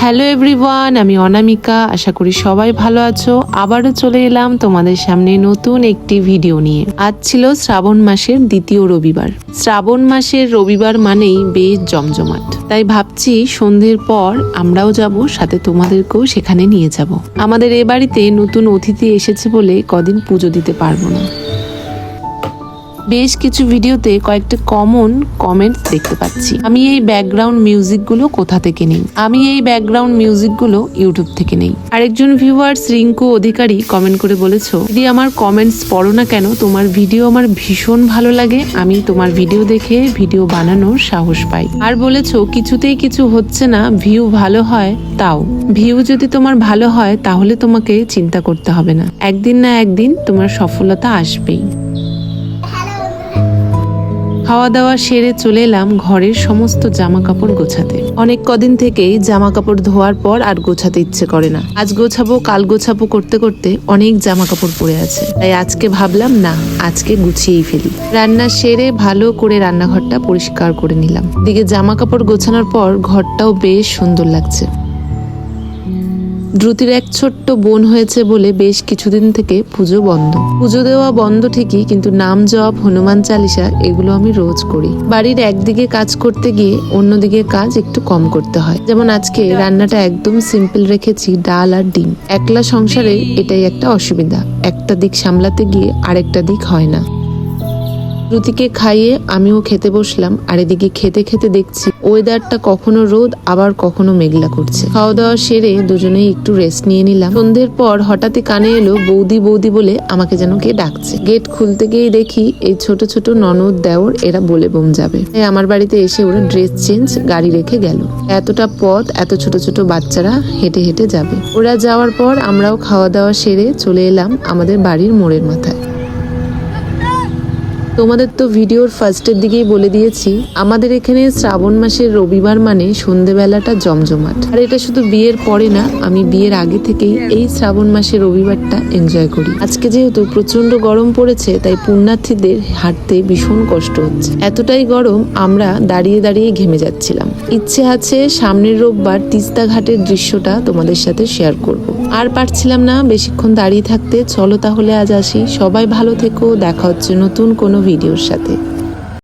Hello everyone, আমি অনামিকা। আশা করি সবাই ভালো আছো। আবারও চলে এলাম তোমাদের সামনে নতুন একটি ভিডিও নিয়ে। আজ ছিল শ্রাবণ মাসের দ্বিতীয় রবিবার। শ্রাবণ মাসের রবিবার মানেই বেশ জমজমাট, তাই ভাবছি সন্ধ্যের পর আমরাও যাব, সাথে তোমাদেরকেও সেখানে নিয়ে যাব। আমাদের এ বাড়িতে নতুন অতিথি এসেছে বলে কদিন পুজো দিতে পারবো না। বেশ কিছু ভিডিওতে কয়েকটা কমন কমেন্ট দেখতে পাচ্ছি, আমি এই ব্যাকগ্রাউন্ড মিউজিকগুলো কোথা থেকে নেই। আমি এই ব্যাকগ্রাউন্ড মিউজিকগুলো ইউটিউব থেকে নেই। আরেকজন ভিউয়ার্স রিঙ্কু অধিকারী কমেন্ট করে বলেছো, দিদি আমার কমেন্টস পড়ো না কেন? তোমার ভিডিও আমার ভীষণ ভালো লাগে, আমি তোমার ভিডিও দেখে ভিডিও বানানোর সাহস পাই। আর বলেছো কিছুতেই কিছু হচ্ছে না, ভিউ ভালো হয় তাও। ভিউ যদি তোমার ভালো হয় তাহলে তোমাকে চিন্তা করতে হবে না, একদিন না একদিন তোমার সফলতা আসবেই। খাওয়া দাওয়া সেরে চলে এলাম ঘরের সমস্ত জামা কাপড় গোছাতে। অনেক কদিন থেকেই জামা কাপড় ধোয়ার পর আর গোছাতে ইচ্ছে করে না। আজ গোছাবো কাল গোছাবো করতে করতে অনেক জামা কাপড় পড়ে আছে, তাই আজকে ভাবলাম না, আজকে গুছিয়েই ফেলি। রান্না সেরে ভালো করে রান্নাঘরটা পরিষ্কার করে নিলাম। দিকে জামা কাপড় গোছানোর পর ঘরটাও বেশ সুন্দর লাগছে। দ্রুতির এক ছোট্ট বোন হয়েছে বলে বেশ কিছুদিন থেকে পুজো বন্ধ। পুজো দেওয়া বন্ধ ঠিকই, কিন্তু নাম জপ, হনুমান চালিসা এগুলো আমি রোজ করি। বাড়ির একদিকে কাজ করতে গিয়ে অন্যদিকে কাজ একটু কম করতে হয়। যেমন আজকে রান্নাটা একদম সিম্পল রেখেছি, ডাল আর ডিম। একলা সংসারে এটাই একটা অসুবিধা, একটা দিক সামলাতে গিয়ে আরেকটা দিক হয় না। দ্রুতিকে খাইয়ে আমিও খেতে বসলাম, আর এদিকে খেতে খেতে দেখছি ওয়েদারটা কখনো রোদ আবার কখনো মেঘলা করছে। খাওয়া দাওয়া সেরে দুজনেই একটু রেস্ট নিয়ে নিলাম। সন্ধ্যের পর হঠাৎই কানে এলো বৌদি বৌদি বলে আমাকে যেন কে ডাকছে। গেট খুলতে গিয়ে দেখি এই ছোট ছোট ননদ দেওর এরা বলে বোম যাবে, তাই আমার বাড়িতে এসে ওরা ড্রেস চেঞ্জ গাড়ি রেখে গেল। এতটা পথ এত ছোট ছোট বাচ্চারা হেঁটে হেঁটে যাবে। ওরা যাওয়ার পর আমরাও খাওয়া দাওয়া সেরে চলে এলাম আমাদের বাড়ির মোড়ের মাথায়। তোমাদের তো ভিডিওর ফার্স্টের দিকেই বলে দিয়েছি, আমাদের এখানে শ্রাবণ মাসের রবিবার মানে সন্ধেবেলাটা জমজমাট। আর এটা শুধু বিয়ের পরে না, আমি বিয়ের আগে থেকেই এই শ্রাবণ মাসের রবিবারটা এনজয় করি। আজকে যেহেতু প্রচন্ড গরম পড়েছে, তাই পুণ্যার্থীদের হাঁটতে ভীষণ কষ্ট হচ্ছে। এতটাই গরম আমরা দাঁড়িয়ে দাঁড়িয়ে ঘেমে যাচ্ছিলাম। ইচ্ছে আছে সামনের রোববার তিস্তা ঘাটের দৃশ্যটা তোমাদের সাথে শেয়ার করব। আর পারছিলাম না বেশিক্ষণ দাঁড়িয়ে থাকতে। চলো তাহলে আজ আসি। সবাই ভালো থেকো, দেখা হচ্ছে নতুন কোনো ভিডিওর সাথে।